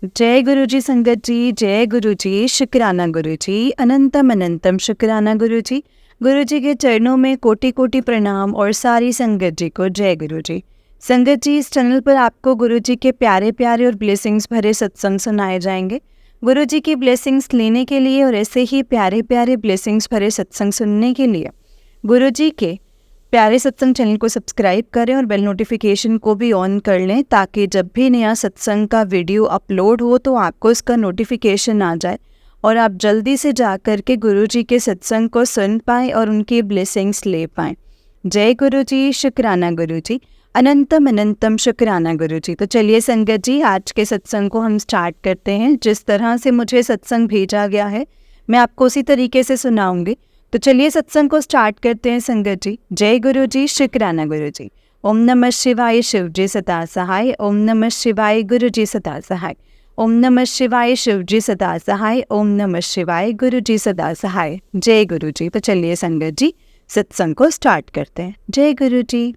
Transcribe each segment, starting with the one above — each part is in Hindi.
जय गुरु जी संगत जी, जय गुरु जी, शुक्राना गुरु जी, अनंतम अनंतम शुक्राना गुरु जी। गुरु जी के चरणों में कोटि कोटि प्रणाम और सारी संगत जी को जय गुरु जी। संगत जी, इस चैनल पर आपको गुरु जी के प्यारे प्यारे और ब्लेसिंग्स भरे सत्संग सुनाए जाएंगे। गुरु जी की ब्लेसिंग्स लेने के लिए और ऐसे ही प्यारे प्यारे ब्लेसिंग्स भरे सत्संग सुनने के लिए गुरु जी के प्यारे सत्संग चैनल को सब्सक्राइब करें और बेल नोटिफिकेशन को भी ऑन कर लें, ताकि जब भी नया सत्संग का वीडियो अपलोड हो तो आपको इसका नोटिफिकेशन आ जाए और आप जल्दी से जा कर के गुरु जी के सत्संग को सुन पाएँ और उनकी ब्लेसिंग्स ले पाएँ। जय गुरु जी, शुक्राना गुरु जी, अनंतम अनंतम शुक्राना गुरु जी। तो चलिए संगत जी, आज के सत्संग को हम स्टार्ट करते हैं। जिस तरह से मुझे सत्संग भेजा गया है मैं आपको उसी तरीके से सुनाऊंगी। तो चलिए सत्संग को स्टार्ट करते हैं संगत जी। जय गुरु जी, शुक्राना गुरु जी। ओम नमः शिवाय, शिव जी सदा सहाय। ओम नमः शिवाय, गुरु जी सदा सहाय। ओम नमः शिवाय, शिव जी सदा सहाय। ओम नमः शिवाय, गुरु जी सदा सहाय। जय गुरु जी। तो चलिए संगत जी, सत्संग को स्टार्ट करते हैं। जय गुरु जी।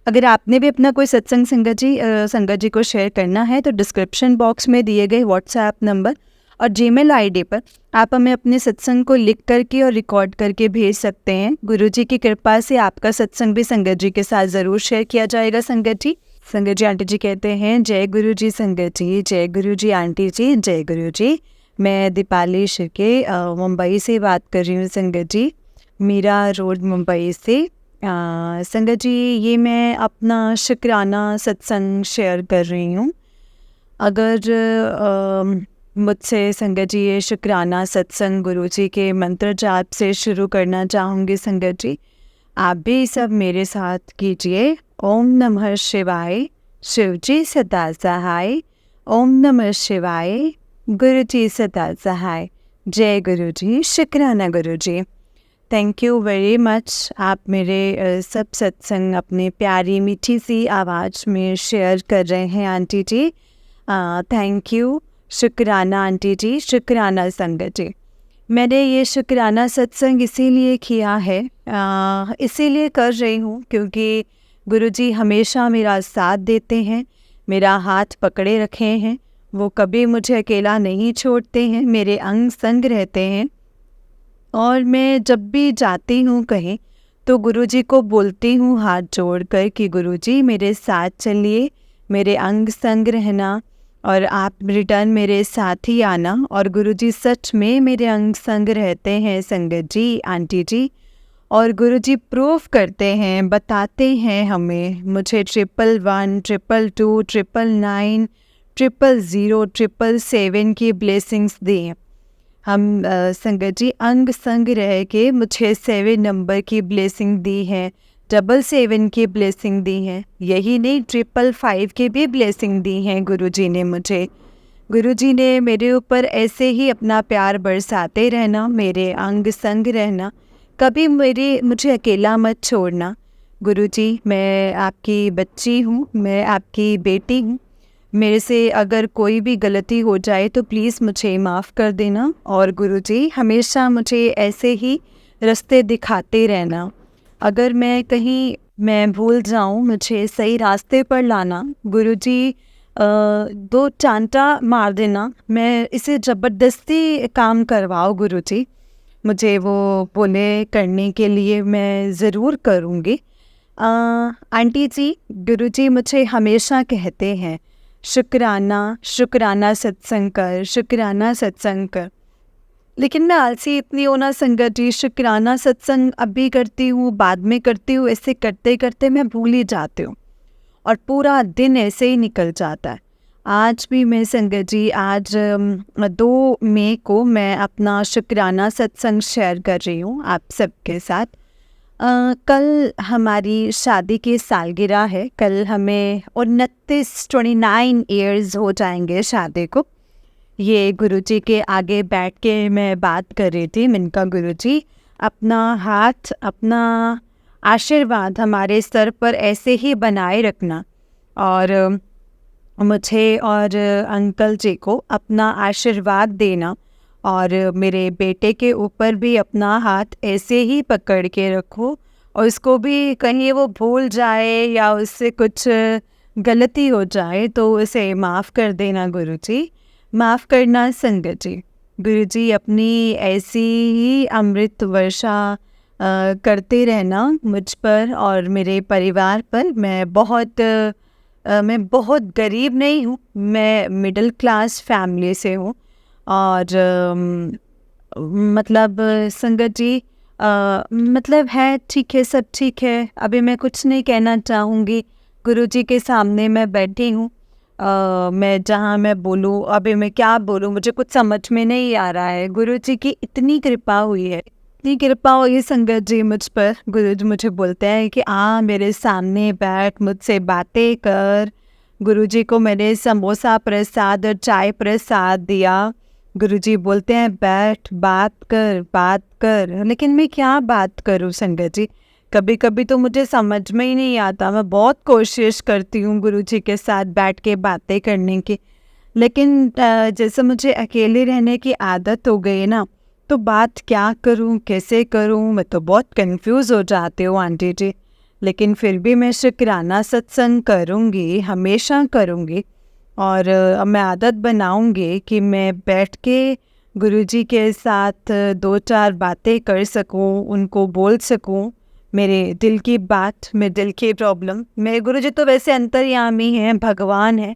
अगर आपने भी अपना कोई सत्संग संगत जी को शेयर करना है तो डिस्क्रिप्शन बॉक्स में दिए गए व्हाट्सएप नंबर और जीमेल आईडी पर आप हमें अपने सत्संग को लिख करके और रिकॉर्ड करके भेज सकते हैं। गुरु जी की कृपा से आपका सत्संग भी संगत जी के साथ ज़रूर शेयर किया जाएगा। संगत जी आंटी जी कहते हैं जय गुरु जी संगत जी, जय गुरु जी आंटी जी, जय गुरु जी। मैं दीपाली शिर्के मुंबई से बात कर रही हूँ संगत जी, मीरा रोड मुंबई से। संगत जी, ये मैं अपना शुक्राना सत्संग शेयर कर रही हूँ। अगर मुझसे संगत जी ये शुक्राना सत्संग गुरु जी के मंत्र जाप से शुरू करना चाहूँगी संगत जी, आप भी सब मेरे साथ कीजिए। ओम नमः शिवाय, शिव जी सदा सहाय। ओम नमः शिवाय, गुरु जी सदा सहाय। जय गुरु जी, शुक्राना गुरु जी। Thank you very much. आप मेरे सब सत्संग अपने प्यारी मीठी सी आवाज़ में शेयर कर रहे हैं आंटी जी। थैंक यू, शुक्राना आंटी जी, शुक्राना संगत जी। मैंने ये शुक्राना सत्संग इसीलिए किया है, इसीलिए कर रही हूँ क्योंकि गुरु जी हमेशा मेरा साथ देते हैं, मेरा हाथ पकड़े रखे हैं। वो कभी मुझे अकेला नहीं छोड़ते हैं, मेरे अंग संग रहते हैं। और मैं जब भी जाती हूँ कहीं तो गुरुजी को बोलती हूँ हाथ जोड़कर कि गुरुजी मेरे साथ चलिए, मेरे अंग संग रहना और आप रिटर्न मेरे साथ ही आना। और गुरुजी सच में मेरे अंग संग रहते हैं संगत जी, आंटी जी। और गुरुजी प्रूफ करते हैं, बताते हैं हमें। मुझे 111, 222, 999, 000, 777 की ब्लेसिंग्स दें। हम संगत जी अंग संग रह के मुझे 7 नंबर की ब्लेसिंग दी है, 777 की ब्लेसिंग दी है, यही नहीं 555 की भी ब्लेसिंग दी हैं गुरुजी ने मुझे। गुरुजी ने मेरे ऊपर ऐसे ही अपना प्यार बरसाते रहना, मेरे अंग संग रहना, कभी मुझे अकेला मत छोड़ना। गुरुजी, मैं आपकी बच्ची हूँ, मैं आपकी बेटी हूँ। मेरे से अगर कोई भी गलती हो जाए तो प्लीज़ मुझे माफ़ कर देना। और गुरुजी हमेशा मुझे ऐसे ही रास्ते दिखाते रहना। अगर मैं भूल जाऊं, मुझे सही रास्ते पर लाना। गुरुजी 2 चांटा मार देना, मैं इसे ज़बरदस्ती काम करवाओ गुरुजी। मुझे वो बोले करने के लिए मैं ज़रूर करूँगी। आंटी जी, गुरुजी मुझे हमेशा कहते हैं शुक्राना, शुक्राना सत्संग कर, शुक्राना सत्संग कर। लेकिन मैं आलसी इतनी हूँ ना संगत जी, शुक्राना सत्संग अभी करती हूँ, बाद में करती हूँ, ऐसे करते करते मैं भूल ही जाती हूँ और पूरा दिन ऐसे ही निकल जाता है। आज भी मैं संगत जी, आज 2 मई को मैं अपना शुक्राना सत्संग शेयर कर रही हूँ आप सबके साथ। कल हमारी शादी की सालगिरह है। कल हमें 29 ईयर्स हो जाएंगे शादी को। ये गुरुजी के आगे बैठ के मैं बात कर रही थी। मैंने कहा गुरुजी, अपना हाथ, अपना आशीर्वाद हमारे सर पर ऐसे ही बनाए रखना और मुझे और अंकल जी को अपना आशीर्वाद देना और मेरे बेटे के ऊपर भी अपना हाथ ऐसे ही पकड़ के रखो और उसको भी कहीं वो भूल जाए या उससे कुछ गलती हो जाए तो उसे माफ़ कर देना गुरुजी, माफ़ करना संगत जी। गुरुजी अपनी ऐसी ही अमृत वर्षा करते रहना मुझ पर और मेरे परिवार पर। मैं बहुत गरीब नहीं हूँ, मैं मिडिल क्लास फैमिली से हूँ और मतलब संगत जी मतलब है ठीक है, सब ठीक है। अभी मैं कुछ नहीं कहना चाहूँगी। गुरुजी के सामने मैं बैठी हूँ। मैं जहाँ मैं बोलूँ, अभी मैं क्या बोलूँ, मुझे कुछ समझ में नहीं आ रहा है। गुरुजी की इतनी कृपा हुई है, इतनी कृपा हुई है संगत जी मुझ पर। गुरुजी मुझे बोलते हैं कि मेरे सामने बैठ, मुझसे बातें कर। गुरुजी को मैंने समोसा प्रसाद और चाय प्रसाद दिया। गुरुजी बोलते हैं बैठ, बात कर, बात कर। लेकिन मैं क्या बात करूं संगत जी? कभी कभी तो मुझे समझ में ही नहीं आता। मैं बहुत कोशिश करती हूँ गुरुजी के साथ बैठ के बातें करने की, लेकिन जैसे मुझे अकेले रहने की आदत हो गई है ना, तो बात क्या करूँ, कैसे करूँ, मैं तो बहुत कंफ्यूज हो जाती हूँ आंटी जी। लेकिन फिर भी मैं शुक्राना सत्संग करूँगी, हमेशा करूँगी। और अब मैं आदत बनाऊँगी कि मैं बैठ के गुरुजी के साथ दो चार बातें कर सकूँ, उनको बोल सकूँ मेरे दिल की बात, मेरे दिल की प्रॉब्लम। मेरे गुरुजी तो वैसे अंतर्यामी हैं, भगवान हैं,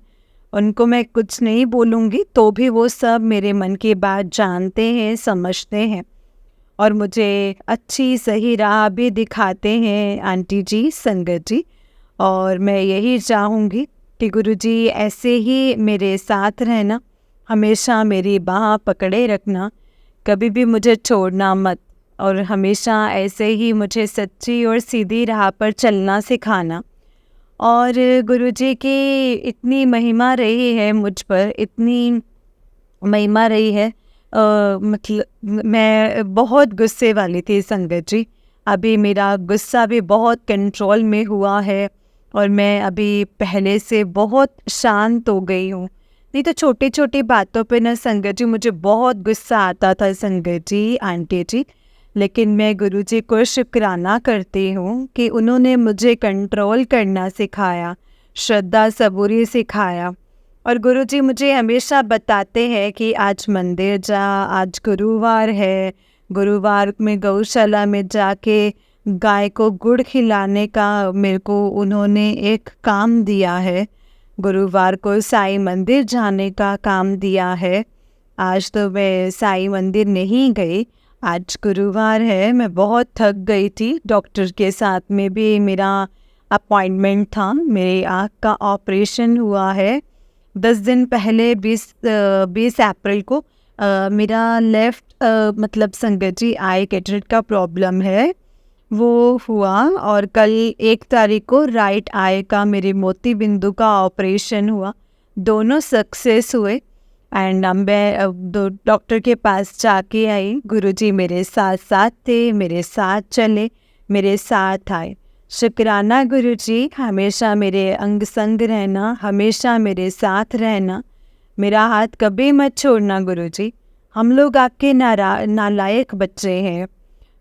उनको मैं कुछ नहीं बोलूँगी तो भी वो सब मेरे मन की बात जानते हैं, समझते हैं और मुझे अच्छी सही राह भी दिखाते हैं आंटी जी, संगत जी। और मैं यही चाहूँगी कि गुरुजी ऐसे ही मेरे साथ रहना, हमेशा मेरी बाह पकड़े रखना, कभी भी मुझे छोड़ना मत और हमेशा ऐसे ही मुझे सच्ची और सीधी राह पर चलना सिखाना। और गुरुजी की इतनी महिमा रही है मुझ पर, इतनी महिमा रही है। मतलब मैं बहुत गुस्से वाली थी संगत जी। अभी मेरा गुस्सा भी बहुत कंट्रोल में हुआ है और मैं अभी पहले से बहुत शांत हो गई हूँ। नहीं तो छोटी छोटी बातों पे ना संगत जी मुझे बहुत गुस्सा आता था संगत जी, आंटी जी। लेकिन मैं गुरुजी को शुक्राना करती हूँ कि उन्होंने मुझे कंट्रोल करना सिखाया, श्रद्धा सबूरी सिखाया। और गुरुजी मुझे हमेशा बताते हैं कि आज मंदिर जा, आज गुरुवार है, गुरुवार में गौशाला में जाके गाय को गुड़ खिलाने का मेरे को उन्होंने एक काम दिया है। गुरुवार को साईं मंदिर जाने का काम दिया है। आज तो मैं साईं मंदिर नहीं गई, आज गुरुवार है। मैं बहुत थक गई थी, डॉक्टर के साथ में भी मेरा अपॉइंटमेंट था। मेरी आँख का ऑपरेशन हुआ है 10 दिन पहले, 20 अप्रैल को। मेरा लेफ़्ट मतलब संगत जी आई कैटरेक्ट का प्रॉब्लम है, वो हुआ। और कल 1 तारीख को राइट आई का मेरे मोती बिंदु का ऑपरेशन हुआ। दोनों सक्सेस हुए एंड मैं डॉक्टर के पास जाके आई। गुरुजी मेरे साथ साथ थे, मेरे साथ चले, मेरे साथ आए। शुक्राना गुरुजी, हमेशा मेरे अंग संग रहना, हमेशा मेरे साथ रहना, मेरा हाथ कभी मत छोड़ना गुरुजी। हम लोग आपके नालायक बच्चे हैं,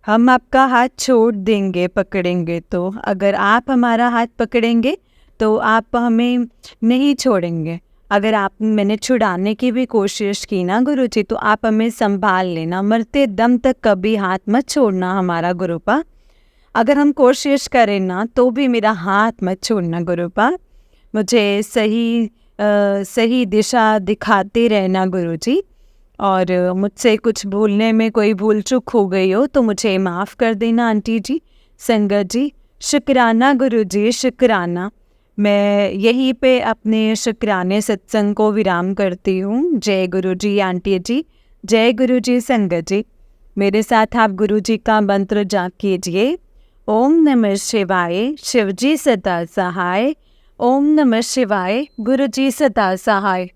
हम आपका हाथ छोड़ देंगे पकड़ेंगे तो। अगर आप हमारा हाथ पकड़ेंगे तो आप हमें नहीं छोड़ेंगे। अगर मैंने छुड़ाने की भी कोशिश की ना गुरुजी, तो आप हमें संभाल लेना, मरते दम तक कभी हाथ मत छोड़ना हमारा गुरुपा। अगर हम कोशिश करें ना तो भी मेरा हाथ मत छोड़ना गुरुपा। मुझे सही दिशा दिखाते रहना गुरुजी। और मुझसे कुछ भूलने में कोई भूल चूक हो गई हो तो मुझे माफ़ कर देना आंटी जी, संगत जी। शुक्राना गुरुजी, शुक्राना। मैं यहीं पे अपने शुक्राने सत्संग को विराम करती हूँ। जय गुरुजी आंटी जी, जय गुरुजी संगत जी। मेरे साथ आप गुरुजी का मंत्र जाप कीजिए। ओम नमः शिवाय, शिवजी सदा सहाय। ओम नमः शिवाय, गुरुजी सदा सहाय।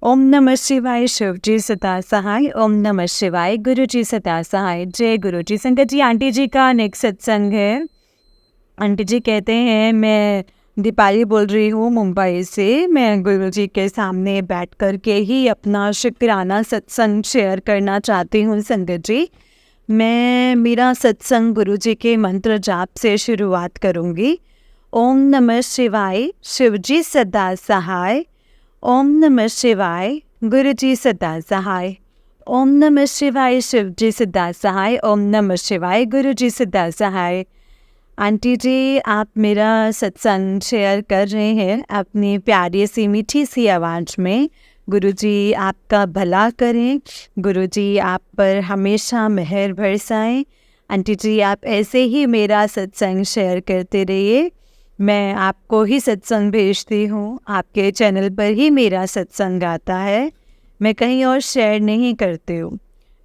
ओम नमः शिवाय, शिवजी सदा सहाय। ओम नमः शिवाय, गुरुजी सदा सहाय। जय गुरुजी। संगत जी, आंटी जी का नेक्स्ट सत्संग है। आंटी जी कहते हैं, मैं दीपाली बोल रही हूँ मुंबई से। मैं गुरुजी के सामने बैठ कर के ही अपना शुक्राना सत्संग शेयर करना चाहती हूँ संगत जी। मैं मेरा सत्संग गुरुजी के मंत्र जाप से शुरुआत करूँगी। ओम नमः शिवाय, शिवजी सदा सहाय। ओम नमः शिवाय, गुरुजी सदा सहाय। ओम नमः शिवाय, शिवजी सदा सहाय। ओम नमः शिवाय, गुरुजी सदा सहाय। आंटी जी, आप मेरा सत्संग शेयर कर रहे हैं अपनी प्यारी सी मीठी सी आवाज़ में। गुरुजी आपका भला करें, गुरुजी आप पर हमेशा मेहर बरसाएं। आंटी जी, आप ऐसे ही मेरा सत्संग शेयर करते रहिए। मैं आपको ही सत्संग भेजती हूँ, आपके चैनल पर ही मेरा सत्संग आता है, मैं कहीं और शेयर नहीं करती हूँ।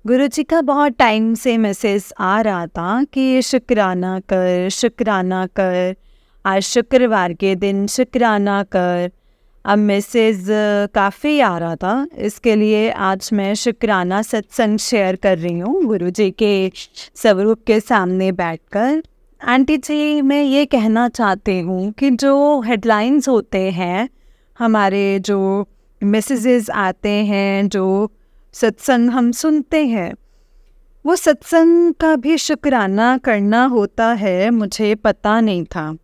गुरुजी का बहुत टाइम से मैसेज आ रहा था कि शुक्राना कर, शुक्राना कर, आज शुक्रवार के दिन शुक्राना कर। अब मैसेज काफ़ी आ रहा था, इसके लिए आज मैं शुक्राना सत्संग शेयर कर रही हूँ गुरुजी के स्वरूप के सामने बैठकर। आंटी जी, मैं ये कहना चाहती हूँ कि जो हेडलाइंस होते हैं, हमारे जो मैसेजेस आते हैं, जो सत्संग हम सुनते हैं, वो सत्संग का भी शुक्राना करना होता है, मुझे पता नहीं था।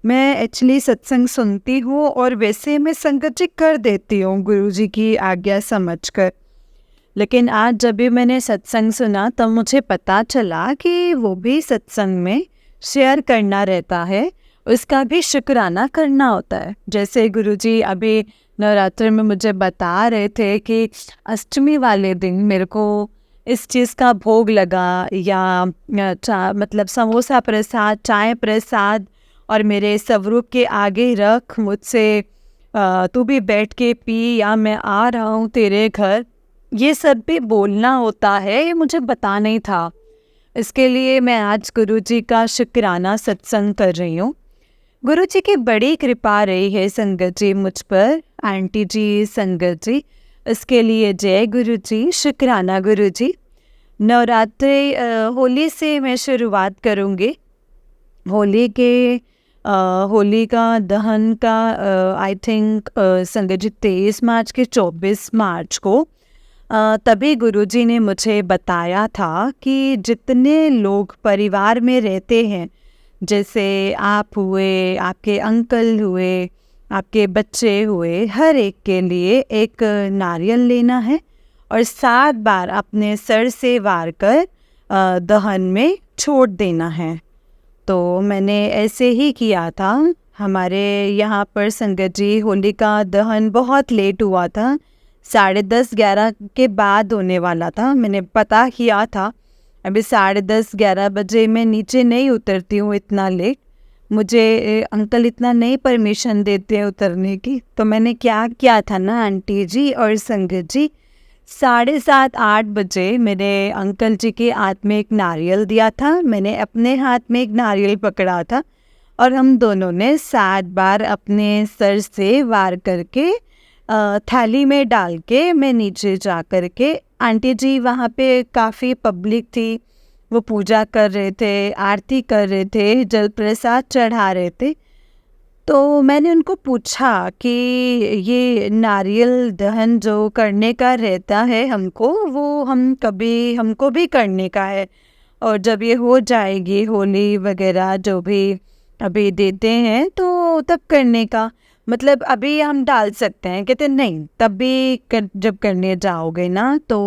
मैं एक्चुअली सत्संग सुनती हूँ और वैसे मैं संगत जी कर देती हूँ गुरुजी की आज्ञा समझकर। लेकिन आज जब भी मैंने सत्संग सुना तब मुझे पता चला कि वो भी सत्संग में शेयर करना रहता है, उसका भी शुक्राना करना होता है। जैसे गुरुजी अभी नवरात्र में मुझे बता रहे थे कि अष्टमी वाले दिन मेरे को इस चीज़ का भोग लगा, या मतलब समोसा प्रसाद, चाय प्रसाद, और मेरे स्वरूप के आगे रख, मुझसे तू भी बैठ के पी, या मैं आ रहा हूँ तेरे घर, ये सब भी बोलना होता है, ये मुझे पता नहीं था। इसके लिए मैं आज गुरुजी का शुक्राना सत्संग कर रही हूँ। गुरुजी की बड़ी कृपा रही है संगत जी मुझ पर, आंटी जी, संगत जी, इसके लिए जय गुरुजी, शुक्राना गुरुजी। नवरात्रि होली से मैं शुरुआत करूँगी। होली का दहन का आई थिंक संगत जी 23 मार्च के 24 मार्च को तभी गुरुजी ने मुझे बताया था कि जितने लोग परिवार में रहते हैं, जैसे आप हुए, आपके अंकल हुए, आपके बच्चे हुए, हर एक के लिए एक नारियल लेना है और 7 बार अपने सर से वार कर दहन में छोड़ देना है। तो मैंने ऐसे ही किया था। हमारे यहाँ पर संगत जी होली का दहन बहुत लेट हुआ था, 10:30-11 के बाद होने वाला था। मैंने पता किया था, अभी 10:30-11 बजे मैं नीचे नहीं उतरती हूँ इतना लेट, मुझे अंकल इतना नहीं परमिशन देते हैं उतरने की। तो मैंने क्या किया था ना आंटी जी और संगत जी, 7:30-8 बजे मेरे अंकल जी के हाथ में एक नारियल दिया था, मैंने अपने हाथ में एक नारियल पकड़ा था और हम दोनों ने 7 बार अपने सर से वार करके थाली में डाल के मैं नीचे जा कर के, आंटी जी वहाँ पे काफ़ी पब्लिक थी, वो पूजा कर रहे थे, आरती कर रहे थे, जल प्रसाद चढ़ा रहे थे। तो मैंने उनको पूछा कि ये नारियल दहन जो करने का रहता है हमको, वो हमको भी करने का है, और जब ये हो जाएगी होली वगैरह जो भी अभी देते हैं तो तब करने का, मतलब अभी हम डाल सकते हैं? कहते नहीं, तब भी जब करने जाओगे ना तो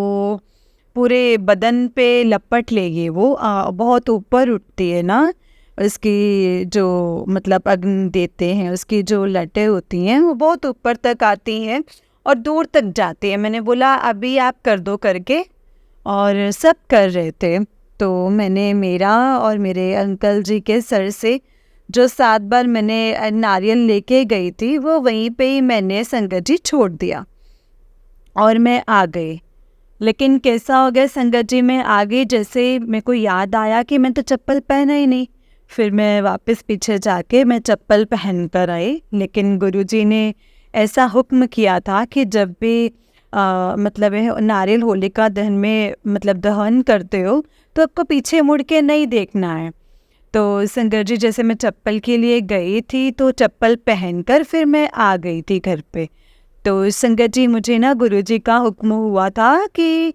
पूरे बदन पे लपट लेगी वो, बहुत ऊपर उठती है ना उसकी, जो मतलब अग्नि देते हैं उसकी जो लटें होती हैं वो बहुत ऊपर तक आती हैं और दूर तक जाती है। मैंने बोला अभी आप कर दो करके, और सब कर रहे थे। तो मैंने मेरा और मेरे अंकल जी के सर से जो 7 बार मैंने नारियल लेके गई थी वो वहीं पे ही मैंने संगत जी छोड़ दिया और मैं आ गई। लेकिन कैसा हो गया संगत जी, मैं आ गई, जैसे मेरे को याद आया कि मैं तो चप्पल पहना ही नहीं, फिर मैं वापस पीछे जाके मैं चप्पल पहन कर आई। लेकिन गुरुजी ने ऐसा हुक्म किया था कि जब भी मतलब नारियल होलिका दहन में मतलब दहन करते हो तो आपको पीछे मुड़ के नहीं देखना है। तो संगत जी, जैसे मैं चप्पल के लिए गई थी तो चप्पल पहनकर फिर मैं आ गई थी घर पे। तो संगत जी, मुझे ना गुरुजी का हुक्म हुआ था कि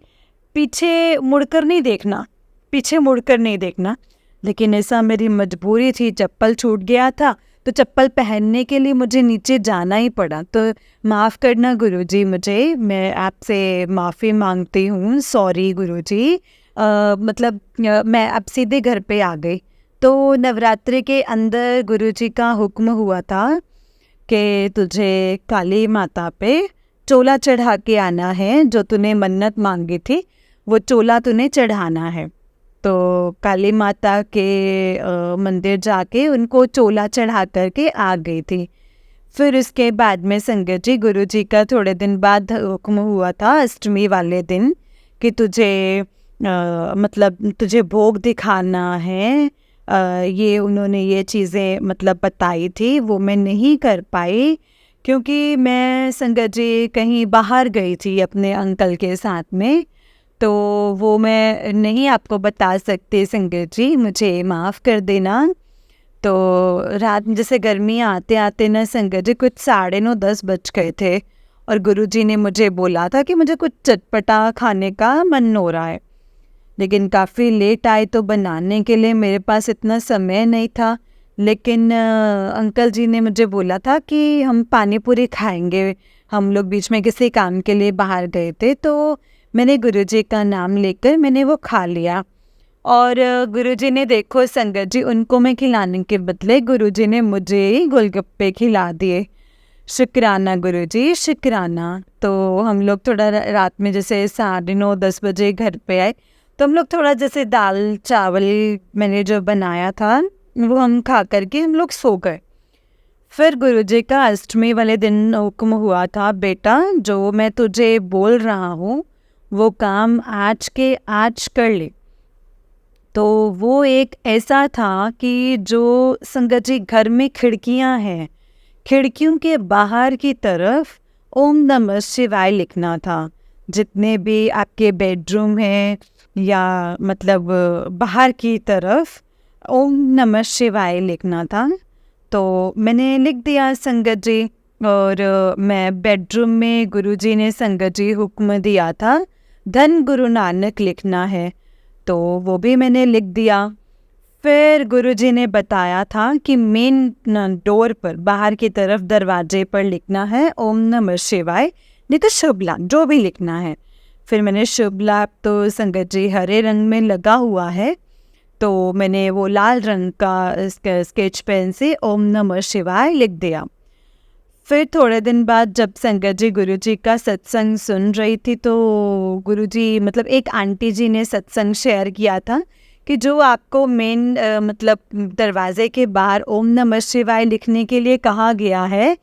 पीछे मुड़कर नहीं देखना, पीछे मुड़कर नहीं देखना। लेकिन ऐसा मेरी मजबूरी थी, चप्पल छूट गया था तो चप्पल पहनने के लिए मुझे नीचे जाना ही पड़ा। तो माफ़ करना गुरुजी मुझे, मैं आपसे माफ़ी मांगती हूँ, सॉरी गुरुजी। मतलब मैं अब सीधे घर पे आ गई। तो नवरात्रि के अंदर गुरुजी का हुक्म हुआ था कि तुझे काली माता पे चोला चढ़ा के आना है, जो तूने मन्नत मांगी थी वो चोला तूने चढ़ाना है। तो काली माता के मंदिर जाके उनको चोला चढ़ा करके आ गई थी। फिर उसके बाद में संगत जी, गुरुजी का थोड़े दिन बाद हुक्म हुआ था अष्टमी वाले दिन कि तुझे मतलब तुझे भोग दिखाना है। ये उन्होंने ये चीज़ें मतलब बताई थी, वो मैं नहीं कर पाई क्योंकि मैं संगत जी कहीं बाहर गई थी अपने अंकल के साथ में, तो वो मैं नहीं आपको बता सकती संगत जी, मुझे माफ़ कर देना। तो रात में जैसे गर्मी आते आते ना संगत जी कुछ 9:30-10 बज गए थे और गुरुजी ने मुझे बोला था कि मुझे कुछ चटपटा खाने का मन हो रहा है, लेकिन काफ़ी लेट आए तो बनाने के लिए मेरे पास इतना समय नहीं था। लेकिन अंकल जी ने मुझे बोला था कि हम पानी पूरी खाएंगे, हम लोग बीच में किसी काम के लिए बाहर गए थे, तो मैंने गुरुजी का नाम लेकर मैंने वो खा लिया। और गुरुजी ने देखो संगत जी, उनको मैं खिलाने के बदले गुरुजी ने मुझे ही गोलगप्पे खिला दिए। शुक्राना गुरुजी, शुक्राना। तो हम लोग थोड़ा रात में जैसे 9:30-10 बजे घर पे आए, तो हम लोग थोड़ा जैसे दाल चावल मैंने जो बनाया था वो हम खा करके हम लोग सो गए। फिर गुरुजी का अष्टमी वाले दिन हुक्म हुआ था, बेटा जो मैं तुझे बोल रहा हूँ वो काम आज के आज कर ले। तो वो एक ऐसा था कि जो संगत जी घर में खिड़कियाँ हैं, खिड़कियों के बाहर की तरफ ओम नमः शिवाय लिखना था। जितने भी आपके बेडरूम हैं या मतलब बाहर की तरफ ओम नमः शिवाय लिखना था। तो मैंने लिख दिया संगत जी, और मैं बेडरूम में गुरुजी ने संगत जी हुक्म दिया था धन गुरु नानक लिखना है, तो वो भी मैंने लिख दिया। फिर गुरुजी ने बताया था कि मेन डोर पर बाहर की तरफ दरवाजे पर लिखना है ओम नमः शिवाय, नहीं तो शुभ लाभ जो भी लिखना है। फिर मैंने शुभ लाभ तो संगत जी हरे रंग में लगा हुआ है, तो मैंने वो लाल रंग का स्केच पेन से ओम नमः शिवाय लिख दिया। फिर थोड़े दिन बाद जब संगत जी गुरुजी का सत्संग सुन रही थी, तो गुरुजी मतलब एक आंटी जी ने सत्संग शेयर किया था कि जो आपको मेन मतलब दरवाजे के बाहर ओम नमः शिवाय लिखने के लिए कहा गया है,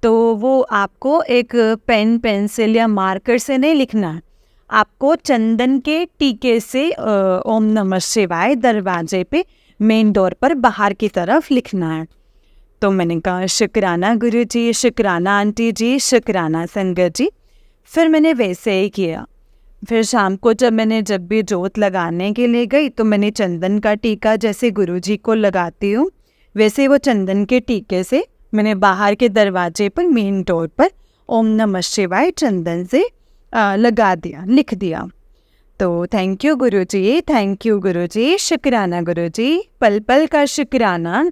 तो वो आपको एक पेन पेंसिल या मार्कर से नहीं लिखना है, आपको चंदन के टीके से ओम नमः शिवाय दरवाजे पे मेन डोर पर बाहर की तरफ लिखना है। तो मैंने कहा शुक्राना गुरुजी, शुक्राना आंटी जी, शुक्राना संगत जी। फिर मैंने वैसे ही किया। फिर शाम को जब भी जोत लगाने के लिए गई, तो मैंने चंदन का टीका जैसे गुरुजी को लगाती हूँ वैसे वो चंदन के टीके से मैंने बाहर के दरवाजे पर मेन डोर पर ओम नमः शिवाय चंदन से लगा दिया, लिख दिया। तो थैंक यू गुरुजी, थैंक यू गुरुजी, शुक्राना गुरुजी, पल पल का शुक्राना।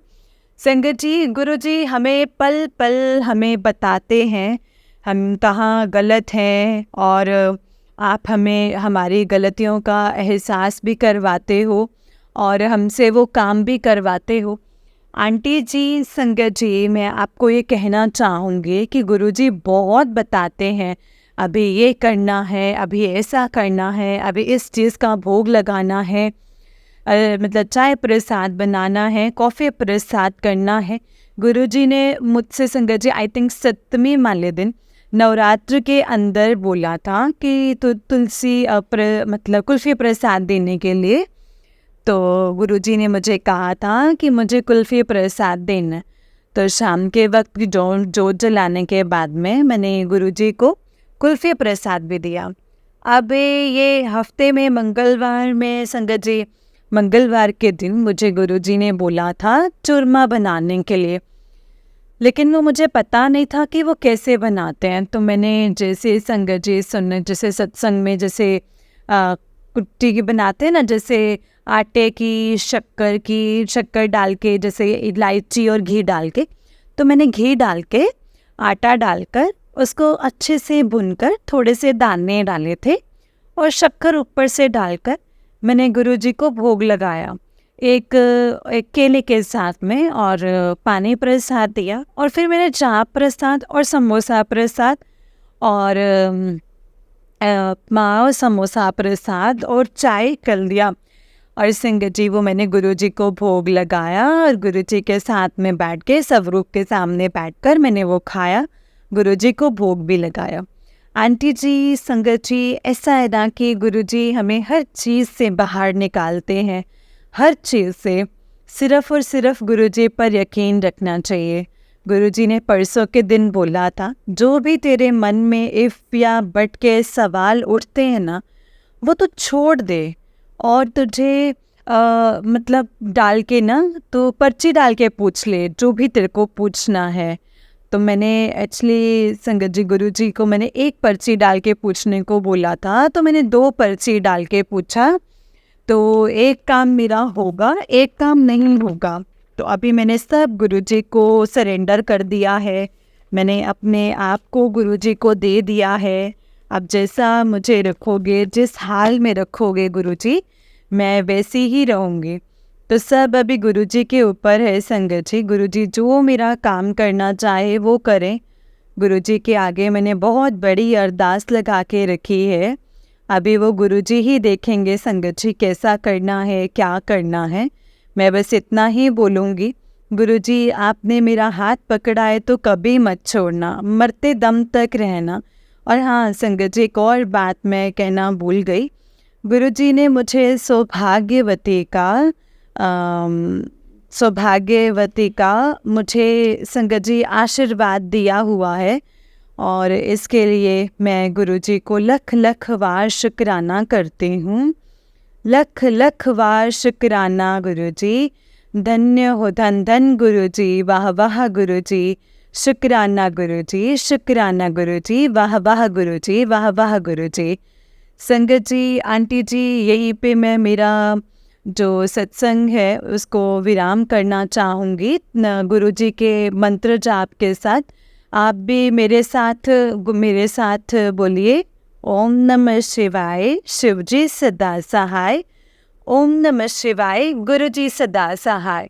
संगत जी गुरुजी हमें पल पल हमें बताते हैं हम कहाँ गलत हैं, और आप हमें हमारी गलतियों का एहसास भी करवाते हो और हमसे वो काम भी करवाते हो। आंटी जी, संगत जी, मैं आपको ये कहना चाहूँगी कि गुरुजी बहुत बताते हैं, अभी ये करना है, अभी ऐसा करना है, अभी इस चीज़ का भोग लगाना है, मतलब चाय प्रसाद बनाना है, कॉफ़ी प्रसाद करना है। गुरुजी ने मुझसे संगत जी आई थिंक 7वीं वाले दिन नवरात्र के अंदर बोला था कि तुलसी मतलब कुल्फ़ी प्रसाद देने के लिए। तो गुरुजी ने मुझे कहा था कि मुझे कुल्फ़ी प्रसाद देना। तो शाम के वक्त जोत जलाने के बाद में मैंने गुरुजी को कुल्फ़ी प्रसाद भी दिया। अब ये हफ्ते में मंगलवार में संगत जी, मंगलवार के दिन मुझे गुरुजी ने बोला था चूरमा बनाने के लिए, लेकिन वो मुझे पता नहीं था कि वो कैसे बनाते हैं। तो मैंने जैसे संगत जी सुनने जैसे सत्संग में जैसे कुट्टी की बनाते हैं ना, जैसे आटे की शक्कर डाल के, जैसे इलायची और घी डाल के, तो मैंने घी डाल के आटा डालकर उसको अच्छे से भूनकर थोड़े से दाने डाले थे और शक्कर ऊपर से डालकर मैंने गुरुजी को भोग लगाया एक केले के साथ में, और पानी प्रसाद दिया, और फिर मैंने चाप प्रसाद और समोसा प्रसाद और माँ समोसा प्रसाद और चाय कर दिया। और संगत जी वो मैंने गुरुजी को भोग लगाया और गुरुजी के साथ में बैठ के स्वरूप के सामने बैठकर मैंने वो खाया, गुरुजी को भोग भी लगाया। आंटी जी, संगत जी, ऐसा है ना कि गुरुजी हमें हर चीज़ से बाहर निकालते हैं, हर चीज़ से। सिर्फ़ और सिर्फ गुरुजी पर यकीन रखना चाहिए। गुरुजी ने परसों के दिन बोला था, जो भी तेरे मन में इफ़ या बट के सवाल उठते हैं ना, वो तो छोड़ दे और तुझे मतलब डाल के ना, तो पर्ची डाल के पूछ ले जो भी तेरे को पूछना है। तो मैंने एक्चुअली संगत जी गुरुजी को मैंने एक पर्ची डाल के पूछने को बोला था, तो मैंने 2 पर्ची डाल के पूछा, तो एक काम मेरा होगा, एक काम नहीं होगा। तो अभी मैंने सब गुरुजी को सरेंडर कर दिया है, मैंने अपने आप को गुरुजी को दे दिया है। अब जैसा मुझे रखोगे, जिस हाल में रखोगे गुरुजी, मैं वैसी ही रहूँगी। तो सब अभी गुरुजी के ऊपर है संगत जी। गुरुजी जो मेरा काम करना चाहे वो करें। गुरुजी के आगे मैंने बहुत बड़ी अरदास लगा के रखी है। अभी वो गुरुजी ही देखेंगे संगत जी कैसा करना है, क्या करना है। मैं बस इतना ही बोलूँगी, गुरुजी आपने मेरा हाथ पकड़ा है तो कभी मत छोड़ना, मरते दम तक रहना। और हाँ संगत जी, एक और बात मैं कहना भूल गई, गुरुजी ने मुझे सौभाग्यवती का मुझे संगत जी आशीर्वाद दिया हुआ है, और इसके लिए मैं गुरुजी को लख लख बार शुक्राना करती हूँ। लख लख बार शुक्राना गुरुजी, धन्य हो धन धन गुरुजी, वाह वाह गुरुजी, शुक्राना गुरुजी, शुक्राना गुरुजी, वाह वाह गुरुजी, वाह वाह गुरुजी। संगत जी, आंटी जी, यहीं पे मैं मेरा जो सत्संग है उसको विराम करना चाहूँगी गुरुजी के मंत्र जाप के साथ। आप भी मेरे साथ बोलिए, ओम नमः शिवाय, शिवजी सदा सहाय। ओम नमः शिवाय, गुरुजी सदा सहाय।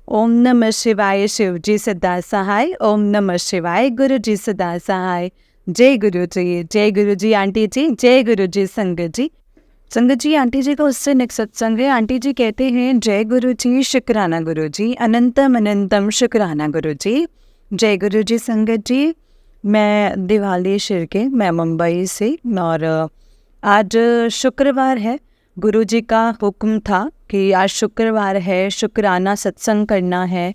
ओम नमः शिवाय, शिवजी सदा सहाय। ओम नमः शिवाय, गुरुजी सदा सहाय। जय गुरुजी, जय गुरुजी आंटी जी, जय गुरुजी संगत जी। संगत जी, आंटी जी का उससे नेक्स्ट सत्संग है। आंटी जी कहते हैं, जय गुरुजी, शुक्राना गुरुजी, अनंतम अनंतम शुक्राना गुरुजी। जय गुरुजी संगत जी। मैं दिवाली शिरके, मैं मुंबई से, और आज शुक्रवार है। गुरुजी का हुक्म था कि आज शुक्रवार है, शुक्राना सत्संग करना है।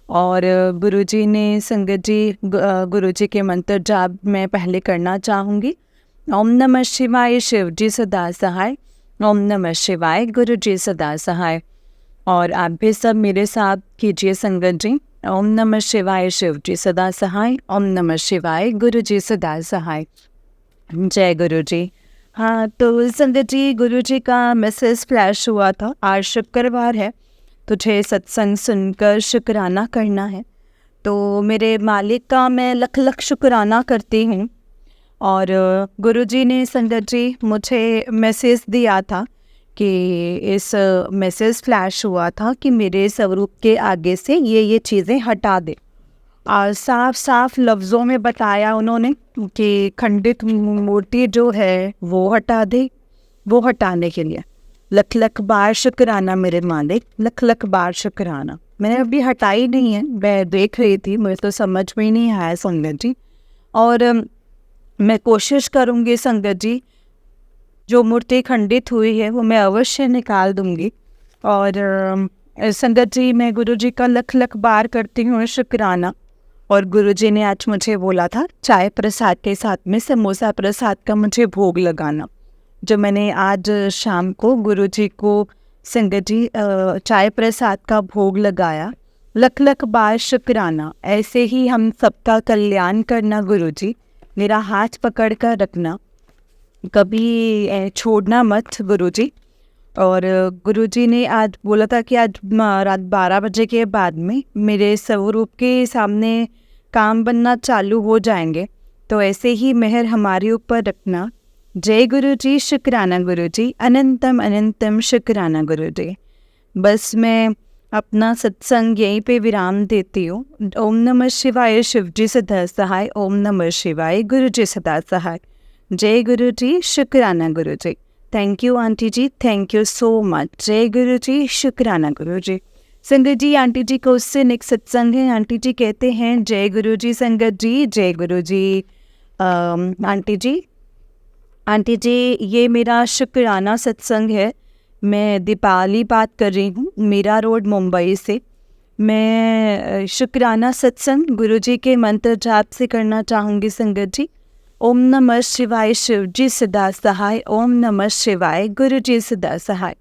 और गुरुजी ने संगत जी गुरुजी के मंत्र जाप मैं पहले करना चाहूँगी। ओम नमः शिवाय, शिवजी सदा सहाय। ओम नमः शिवाय, गुरुजी सदा सहाय। और आप भी सब मेरे साथ कीजिए संगत जी। ओम नमः शिवाय, शिवजी सदा सहाय। ओम नमः शिवाय, गुरुजी सदा सहाय। जय गुरुजी। हाँ, तो संगत जी गुरुजी का मैसेज फ्लैश हुआ था, आज शुक्रवार है, तुझे सत्संग सुनकर शुक्राना करना है। तो मेरे मालिक का मैं लख लख शुक्राना करती हूँ। और गुरुजी ने संगत जी मुझे मैसेज दिया था कि इस मैसेज फ्लैश हुआ था कि मेरे स्वरूप के आगे से ये चीज़ें हटा दे। और साफ साफ लफ्ज़ों में बताया उन्होंने कि खंडित मूर्ति जो है वो हटा दे। वो हटाने के लिए लख लख बार शुक्राना मेरे मालिक, लख लख बार शुक्राना। मैंने अभी हटाई नहीं है, मैं देख रही थी, मुझे तो समझ में ही नहीं आया संगत जी। और मैं कोशिश करूँगी संगत जी, जो मूर्ति खंडित हुई है वो मैं अवश्य निकाल दूँगी। और संगत जी, मैं गुरुजी का लख लख बार करती हूँ शुक्राना। और गुरुजी ने आज मुझे बोला था चाय प्रसाद के साथ में समोसा प्रसाद का मुझे भोग लगाना, जो मैंने आज शाम को गुरुजी को संगत जी चाय प्रसाद का भोग लगाया। लख लख बार शुक्राना। ऐसे ही हम सबका कल्याण करना गुरुजी, मेरा हाथ पकड़ कर रखना, कभी छोड़ना मत गुरुजी। और गुरुजी ने आज बोला था कि आज रात 12 बजे के बाद में मेरे स्वरूप के सामने काम बनना चालू हो जाएंगे, तो ऐसे ही मेहर हमारे ऊपर रखना। जय गुरु जी, शुक्राना गुरु जी, अनंतम अनंतम शुक्राना गुरु जी। बस मैं अपना सत्संग यहीं पे विराम देती हूँ। ओम नमः शिवाय, शिव जी सदा सहाय। ओम नमः शिवाय, गुरु जी सदा सहाय। जय गुरु जी, शुक्राना गुरु जी। थैंक यू आंटी जी, थैंक यू सो मच। जय गुरु जी, शुक्राना गुरु जी। संगत जी, आंटी जी को उससे नेक्स्ट सत्संग है। आंटी जी कहते हैं जय गुरु जी। संगत जी, जय गुरु जी। आंटी जी, आंटी जी, ये मेरा शुक्राना सत्संग है। मैं दीपाली बात कर रही हूँ, मीरा रोड, मुंबई से। मैं शुक्राना सत्संग गुरुजी के मंत्र जाप से करना चाहूँगी। संगत जी, ओम नमः शिवाय, शिव जी सदा सहाय। ओम नमः शिवाय, गुरु जी सदा सहाय।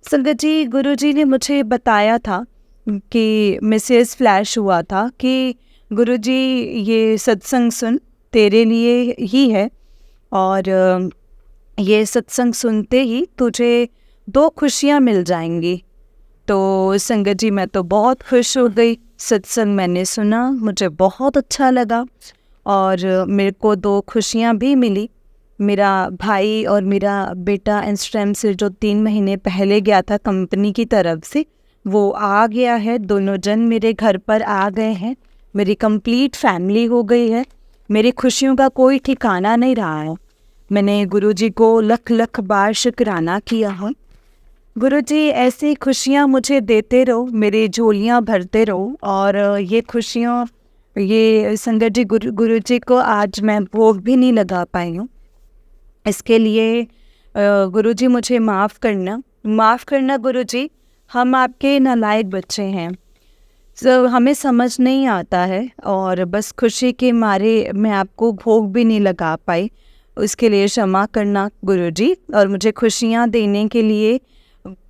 संगत जी, गुरुजी ने मुझे बताया था कि मैसेज फ्लैश हुआ था कि गुरुजी ये सत्संग सुन, तेरे लिए ही है, और ये सत्संग सुनते ही तुझे 2 खुशियाँ मिल जाएंगी। तो संगत जी, मैं तो बहुत खुश हो गई। सत्संग मैंने सुना, मुझे बहुत अच्छा लगा और मेरे को 2 खुशियाँ भी मिली। मेरा भाई और मेरा बेटा इंस्टाग्राम से जो 3 महीने पहले गया था कंपनी की तरफ से, वो आ गया है। दोनों जन मेरे घर पर आ गए हैं। मेरी कंप्लीट फैमिली हो गई है। मेरी खुशियों का कोई ठिकाना नहीं रहा है। मैंने गुरुजी को लख लख बार शुक्राना किया है। गुरुजी, ऐसी खुशियाँ मुझे देते रहो, मेरी झोलियाँ भरते रहो। और ये खुशियाँ, ये संगत जी, गुरुजी को आज मैं भोग भी नहीं लगा पाई हूँ। इसके लिए गुरुजी मुझे माफ़ करना गुरुजी। हम आपके नालायक बच्चे हैं, हमें समझ नहीं आता है, और बस खुशी के मारे मैं आपको भोग भी नहीं लगा पाई। उसके लिए क्षमा करना गुरुजी, और मुझे खुशियाँ देने के लिए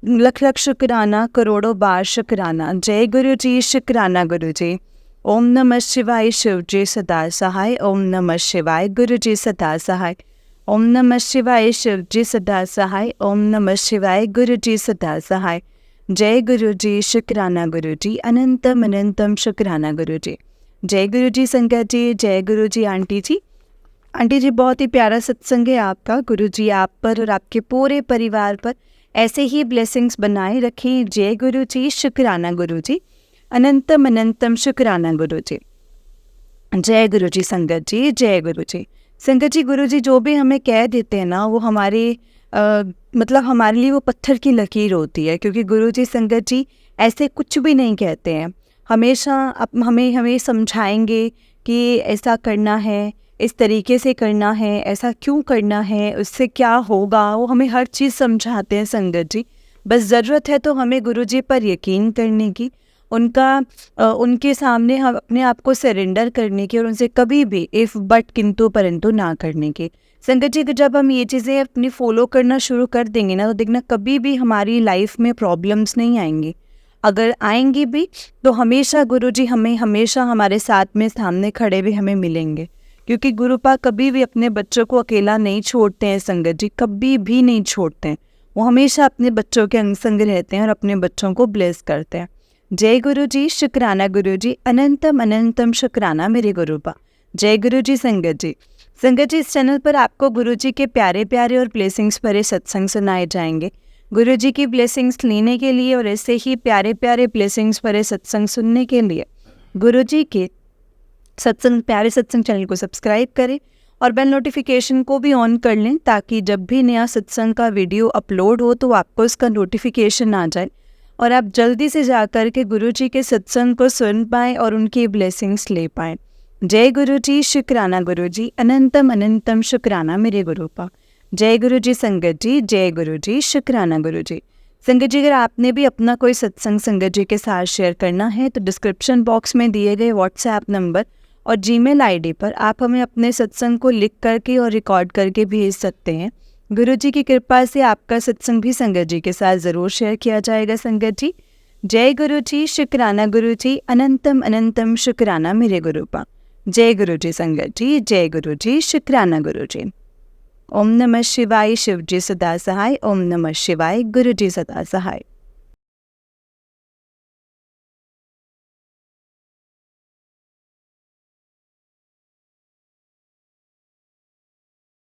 लख लख शुक्राना, करोड़ों बार शुक्राना। जय गुरु जी, शुक्राना गुरु जी। ओम नमः शिवाय, शिव जी सदा सहाय। ओम नमः शिवाय, गुरु जी सदा सहाय। ओम नमः शिवाय, शिव जी सदा सहाय। ओम नमः शिवाय, गुरु जी सदा सहाय। जय गुरु जी, शुक्राना गुरु जी, अनंतम अनंतम शुक्राना गुरु जी। जय गुरु जी संगत जी, जय गुरु जी आंटी जी। आंटी जी, बहुत ही प्यारा सत्संग है आपका। गुरु जी आप पर और आपके पूरे परिवार पर ऐसे ही ब्लेसिंग्स बनाए रखें। जय गुरु जी, शुक्राना गुरु जी, अनंतम अनंतम शुक्राना गुरु जी। जय गुरु जी संगत जी, जय गुरु जी। संगत जी, गुरु जी जो भी हमें कह देते हैं ना, वो हमारे मतलब हमारे लिए वो पत्थर की लकीर होती है, क्योंकि गुरु जी संगत जी ऐसे कुछ भी नहीं कहते हैं। हमेशा हमें समझाएंगे कि ऐसा करना है, इस तरीके से करना है, ऐसा क्यों करना है, उससे क्या होगा, वो हमें हर चीज़ समझाते हैं संगत जी। बस ज़रूरत है तो हमें गुरु जी पर यकीन करने की, उनके सामने हम अपने आप को सरेंडर करने की, और उनसे कभी भी इफ़ बट किंतु परंतु ना करने की। संगत जी, जब हम ये चीज़ें अपनी फॉलो करना शुरू कर देंगे ना, तो देखना कभी भी हमारी लाइफ में प्रॉब्लम्स नहीं आएंगी। अगर आएंगी भी तो हमेशा गुरुजी हमें हमेशा हमारे साथ में सामने खड़े भी हमें मिलेंगे, क्योंकि गुरुपा कभी भी अपने बच्चों को अकेला नहीं छोड़ते हैं। संगत जी कभी भी नहीं छोड़ते हैं, वो हमेशा अपने बच्चों के अंग संग रहते हैं और अपने बच्चों को ब्लेस करते हैं। जय गुरु जी, शुक्राना गुरु जी, अनंतम अनंतम शुक्राना मेरे गुरुपा। जय गुरु जी संगत जी। संगत जी, इस चैनल पर आपको गुरु जी के प्यारे प्यारे और ब्लेसिंग्स भरे सत्संग सुनाए जाएंगे। गुरु जी की ब्लेसिंग्स लेने के लिए और ऐसे ही प्यारे प्यारे ब्लेसिंग्स भरे सत्संग सुनने के लिए गुरु जी के प्यारे सत्संग चैनल को सब्सक्राइब करें और बेल नोटिफिकेशन को भी ऑन कर लें, ताकि जब भी नया सत्संग का वीडियो अपलोड हो तो आपको इसका नोटिफिकेशन आ जाए और आप जल्दी से जाकर के गुरु जी के सत्संग को सुन पाएँ और उनकी ब्लेसिंग्स ले पाएँ। जय गुरु जी, शुक्राना गुरु जी, अनंतम अनंतम शुक्राना मेरे गुरुपा। जय गुरु जी संगत जी, जय गुरु जी, शुक्राना गुरु जी। संगत जी, अगर आपने भी अपना कोई सत्संग संगत जी के साथ शेयर करना है तो डिस्क्रिप्शन बॉक्स में दिए गए व्हाट्सएप नंबर और जीमेल आईडी पर आप हमें अपने सत्संग को लिख करके और रिकॉर्ड करके भेज सकते हैं। गुरु जी की कृपा से आपका सत्संग भी संगत जी के साथ ज़रूर शेयर किया जाएगा। संगत जी, जय गुरु जी, शुक्राना गुरु जी, अनंतम अनंतम शुक्राना मेरे गुरुपा। जय गुरु जी संगत जी, जय गुरु जी, शुक्राना गुरु जी। ओम नमः शिवाय, शिव जी सदा सहाय। ओम नमः शिवाय, गुरु जी सदा सहाय।